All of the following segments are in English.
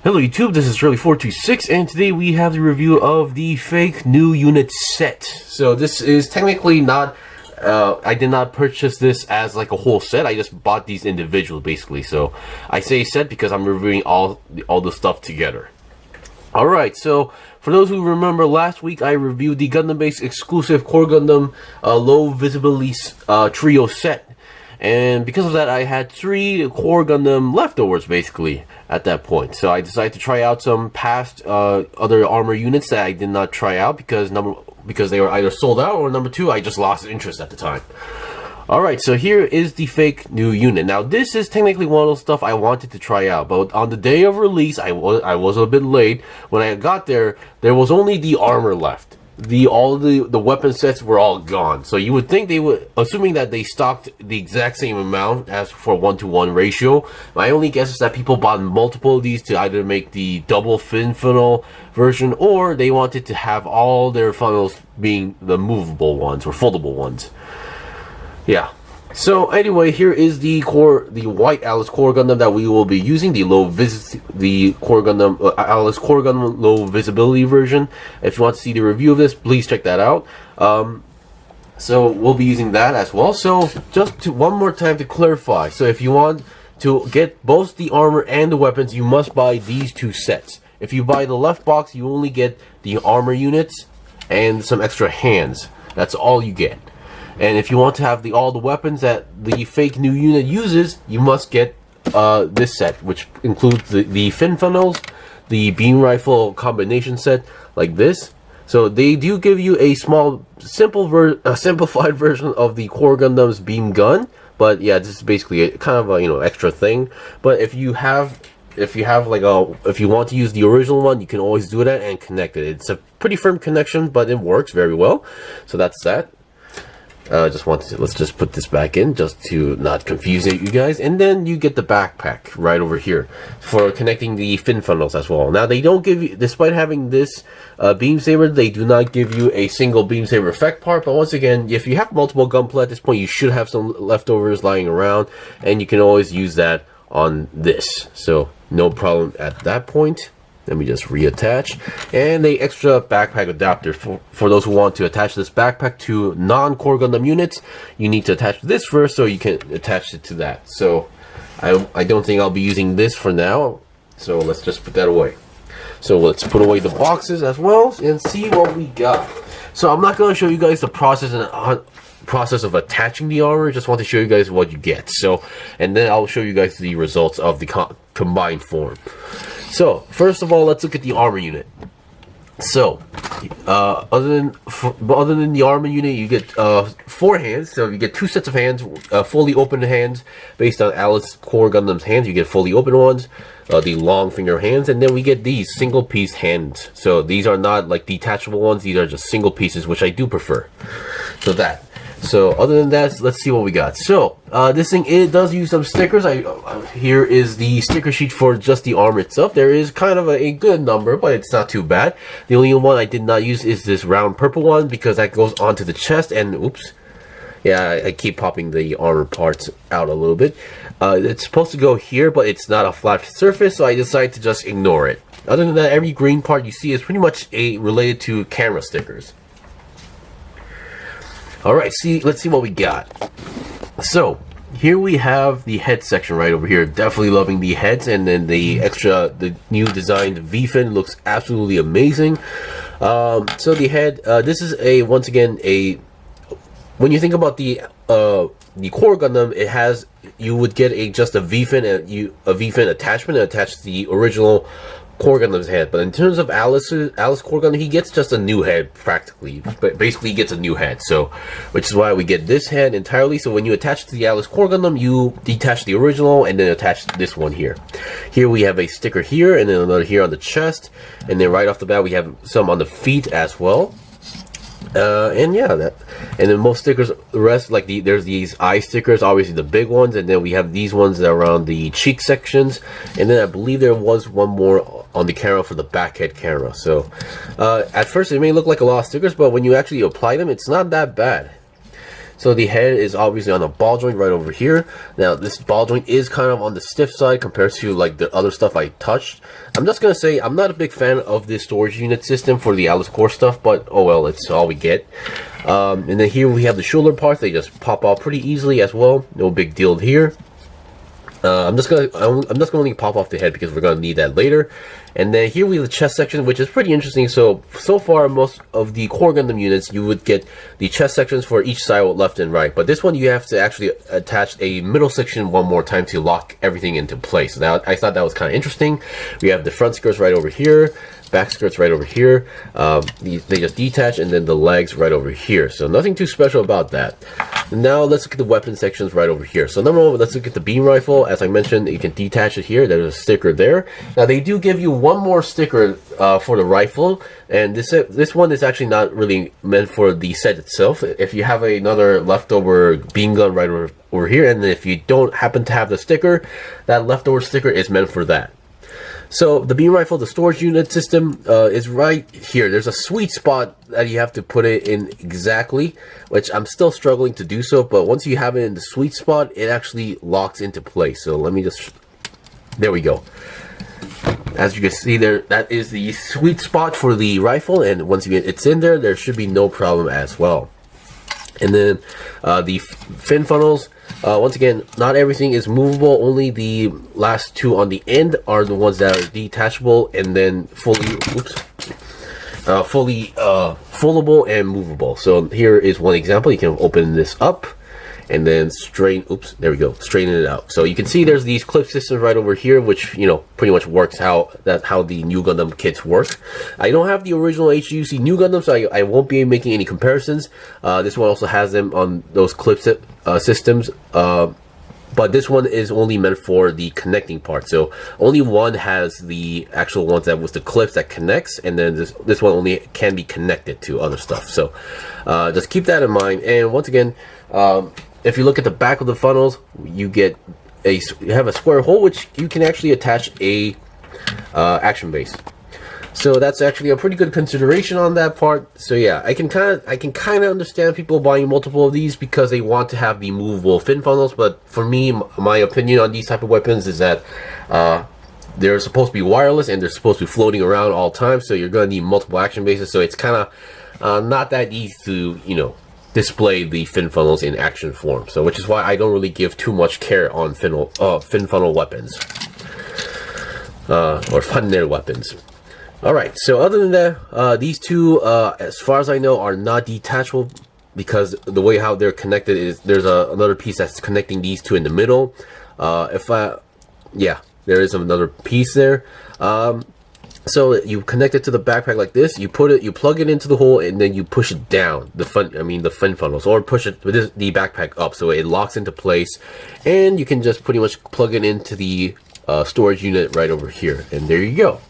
Hello YouTube, this is Shirley426 and today we have the review of the fake new unit set. So this is technically not, I did not purchase this as like a whole set, I just bought these individually basically. So I say set because I'm reviewing all the stuff together. Alright, so for those who remember, last week I reviewed the Gundam based exclusive Core Gundam low visibility trio set. And because of that, I had 3 Core Gundam leftovers, basically, at that point. So I decided to try out some past other armor units that I did not try out because they were either sold out, or number 2, I just lost interest at the time. Alright, so here is the fake new unit. Now, this is technically one of those stuff I wanted to try out, but on the day of release, I was a bit late. When I got there, there was only the armor left. All the weapon sets were all gone. So you would think they would, assuming that they stocked the exact same amount as for 1-to-1 ratio. My only guess is that people bought multiple of these to either make the double fin funnel version, or they wanted to have all their funnels being the movable ones or foldable ones. Yeah. So anyway, here is the white Alus Core Gundam that we will be using, the Core Gundam Alus Core Gundam low visibility version. If you want to see the review of this, please check that out. So we'll be using that as well. So just one more time to clarify. So if you want to get both the armor and the weapons, you must buy these 2 sets. If you buy the left box, you only get the armor units and some extra hands. That's all you get. And if you want to have all the weapons that the fake new unit uses, you must get this set, which includes the fin funnels, the beam rifle combination set, like this. So they do give you a small, simplified version of the Core Gundam's beam gun, but yeah, this is basically a kind of a extra thing. But if you want to use the original one, you can always do that and connect it. It's a pretty firm connection, but it works very well. So that's that. Let's just put this back in just to not confuse you guys, and then you get the backpack right over here for connecting the fin funnels as well. Now they don't give you, despite having this beam saber, they do not give you a single beam saber effect part. But once again, if you have multiple gunpla at this point, you should have some leftovers lying around, and you can always use that on this. So no problem at that point. Let me just reattach, and the extra backpack adapter for those who want to attach this backpack to non-Core Gundam units. You need to attach this first so you can attach it to that. So I don't think I'll be using this for now, so let's just put that away. So let's put away the boxes as well and see what we got. So I'm not going to show you guys the process of attaching the armor. Just want to show you guys what you get. So, and then I'll show you guys the results of the combined form. So first of all, let's look at the armor unit. So other than the armor unit, you get 4 hands. So you get 2 sets of hands, fully open hands based on Alus Core Gundam's hands. You get fully open ones, the long finger hands, and then we get these single piece hands. So these are not like detachable ones, these are just single pieces, which I do prefer. So other than that, let's see what we got. So this thing, it does use some stickers. Here is the sticker sheet for just the armor itself. There is kind of a good number, but it's not too bad. The only one I did not use is this round purple one, because that goes onto the chest. And oops, yeah, I keep popping the armor parts out a little bit. It's supposed to go here, but it's not a flat surface, so I decided to just ignore it. Other than that, every green part you see is pretty much related to camera stickers. Alright, let's see what we got. So, here we have the head section right over here. Definitely loving the heads, and then the new designed V-fin looks absolutely amazing. So the head, this is once again, when you think about the Core Gundam, you would get just a V-fin, a V-fin attachment and attach the original Core Gundam's head. But in terms of Alus Core Gundam, he gets just a new head practically. But basically he gets a new head, so which is why we get this head entirely. So when you attach to the Alus Core Gundam, you detach the original and then attach this one here. Here we have a sticker here, and then another here on the chest, and then right off the bat we have some on the feet as well. And yeah, and then most stickers, the rest, like there's these eye stickers, obviously the big ones, and then we have these ones that are around the cheek sections, and then I believe there was one more on the camera for the backhead camera. So at first it may look like a lot of stickers, but when you actually apply them, it's not that bad. So the head is obviously on a ball joint right over here. Now this ball joint is kind of on the stiff side compared to like the other stuff I touched. I'm just gonna say I'm not a big fan of this storage unit system for the Alus Core stuff, but oh well, it's all we get. And then here we have the shoulder parts. They just pop off pretty easily as well. No big deal here. I'm just gonna pop off the head because we're gonna need that later. And then here we have the chest section, which is pretty interesting. So far, most of the Core Gundam units, you would get the chest sections for each side, left and right. But this one, you have to actually attach a middle section one more time to lock everything into place. So now, I thought that was kind of interesting. We have the front skirts right over here, back skirts right over here. They just detach, and then the legs right over here. So nothing too special about that. And now let's look at the weapon sections right over here. So number one, let's look at the beam rifle. As I mentioned, you can detach it here. There's a sticker there. Now they do give you one more sticker for the rifle, and this one is actually not really meant for the set itself. If you have another leftover beam gun right over here, and if you don't happen to have the sticker, that leftover sticker is meant for that. So the beam rifle, the storage unit system is right here. There's a sweet spot that you have to put it in exactly, which I'm still struggling to do so, but once you have it in the sweet spot, it actually locks into place. So let me just, there we go. As you can see there, that is the sweet spot for the rifle, and once it's in there, there should be no problem as well. And then the fin funnels, once again, not everything is movable. Only the last two on the end are the ones that are detachable and then fully foldable and movable. So here is one example. You can open this up and then straighten it out. So you can see there's these clip systems right over here, which, you know, pretty much works how the new Gundam kits work. I don't have the original HUC new Gundam, so I won't be making any comparisons. This one also has them on those clip systems, but this one is only meant for the connecting part. So only one has the actual ones that was the clips that connects, and then this one only can be connected to other stuff. So just keep that in mind. And once again, if you look at the back of the funnels, you have a square hole which you can actually attach a action base. So that's actually a pretty good consideration on that part. So yeah, I can kind of understand people buying multiple of these because they want to have the movable fin funnels. But for me, my opinion on these type of weapons is that they're supposed to be wireless and they're supposed to be floating around all time. So you're going to need multiple action bases. So it's kind of not that easy to, you know, display the fin funnels in action form. So which is why I don't really give too much care on fin funnel weapons or funnel weapons. Alright, so other than that, these two, as far as I know, are not detachable because the way how they're connected is there's another piece that's connecting these two in the middle. Yeah, there is another piece there. So you connect it to the backpack like this. You plug it into the hole, and then you push it down the fin funnels, or push it with the backpack up, so it locks into place, and you can just pretty much plug it into the storage unit right over here, and there you go.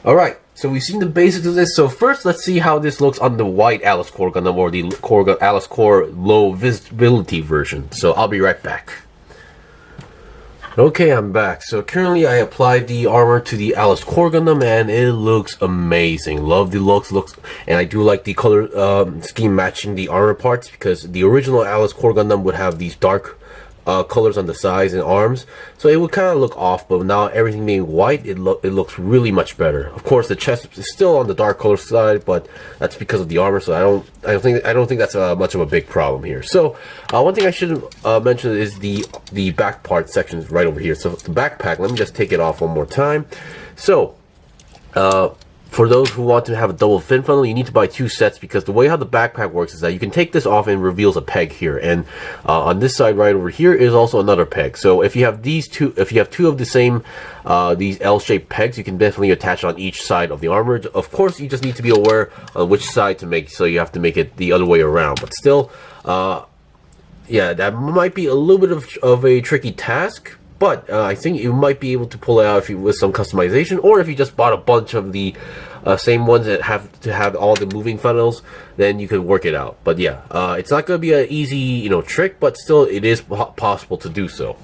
Alright, so we've seen the basics of this. So first, let's see how this looks on the white Alus Core Gundam, or the Alus Core low visibility version. So I'll be right back. Okay, I'm back. So currently I applied the armor to the Alus Core Gundam, and it looks amazing. Love the looks, and I do like the color scheme matching the armor parts, because the original Alus Core Gundam would have these dark colors on the sides and arms, so it would kind of look off. But now everything being white, it looks really much better. Of course, the chest is still on the dark color side, but that's because of the armor. So I don't think that's much of a big problem here. So one thing I should mention is the back part sections right over here. So the backpack, let me just take it off one more time. So for those who want to have a double fin funnel, you need to buy two sets, because the way how the backpack works is that you can take this off and it reveals a peg here, and on this side right over here is also another peg. So if you have two of the same these L-shaped pegs, you can definitely attach on each side of the armor. Of course, you just need to be aware on which side to make, so you have to make it the other way around. But still, yeah, that might be a little bit of a tricky task. But I think you might be able to pull it out with some customization, or if you just bought a bunch of the same ones that have to have all the moving funnels, then you could work it out. But yeah, it's not going to be an easy, trick, but still it is possible to do so.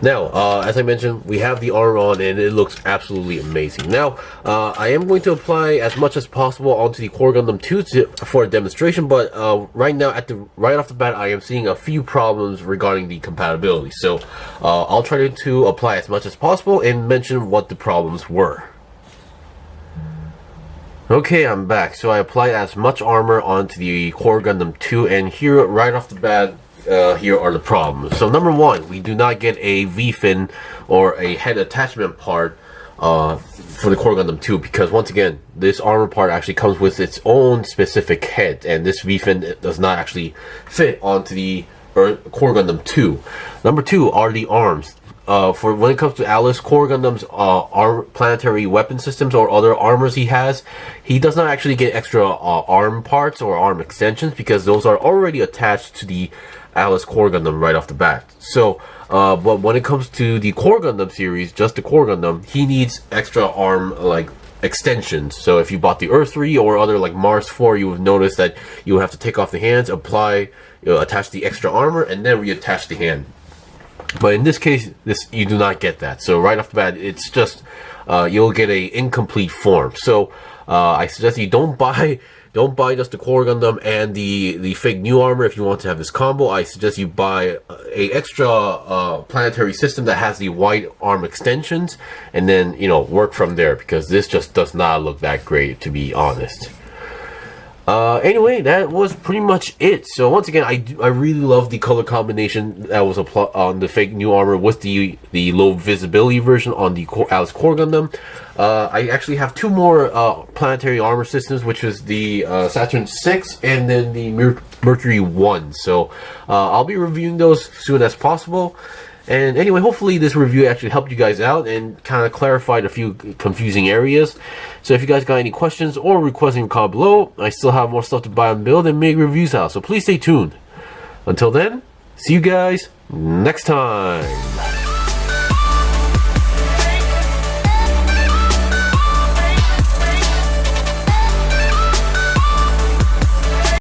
Now, as I mentioned, we have the armor on and it looks absolutely amazing. Now, I am going to apply as much as possible onto the Core Gundam 2 for a demonstration, but right now, right off the bat, I am seeing a few problems regarding the compatibility. So, I'll try to apply as much as possible and mention what the problems were. Okay, I'm back. So I applied as much armor onto the Core Gundam 2, and here, right off the bat, here are the problems. So number one, we do not get a V-fin or a head attachment part for the Core Gundam 2, because once again, this armor part actually comes with its own specific head, and this V-fin does not actually fit onto the Core Gundam 2. Number two are the arms. For when it comes to Alus Core Gundam's planetary weapon systems or other armors he does not actually get extra arm parts or arm extensions, because those are already attached to the Alus Core Gundam right off the bat. So, but when it comes to the Core Gundam series, just the Core Gundam, he needs extra arm extensions. So if you bought the Earth 3 or other like Mars 4, you would notice that you would have to take off the hands, attach the extra armor, and then reattach the hand. But in this case, you do not get that. So right off the bat, it's just you'll get a incomplete form. So I suggest you don't buy just the Core Gundam and the fake new armor if you want to have this combo. I suggest you buy a extra planetary system that has the white arm extensions, and then work from there, because this just does not look that great, to be honest. Anyway, that was pretty much it. So once again, I really love the color combination that was applied on the fake new armor with the low visibility version on the Alus Core Gundam. I actually have two more planetary armor systems, which is the Saturn 6 and then the Mercury 1. So I'll be reviewing those as soon as possible. And anyway, hopefully this review actually helped you guys out and kind of clarified a few confusing areas. So if you guys got any questions or requests in the comment below, I still have more stuff to buy and build and make reviews out. So please stay tuned. Until then, see you guys next time.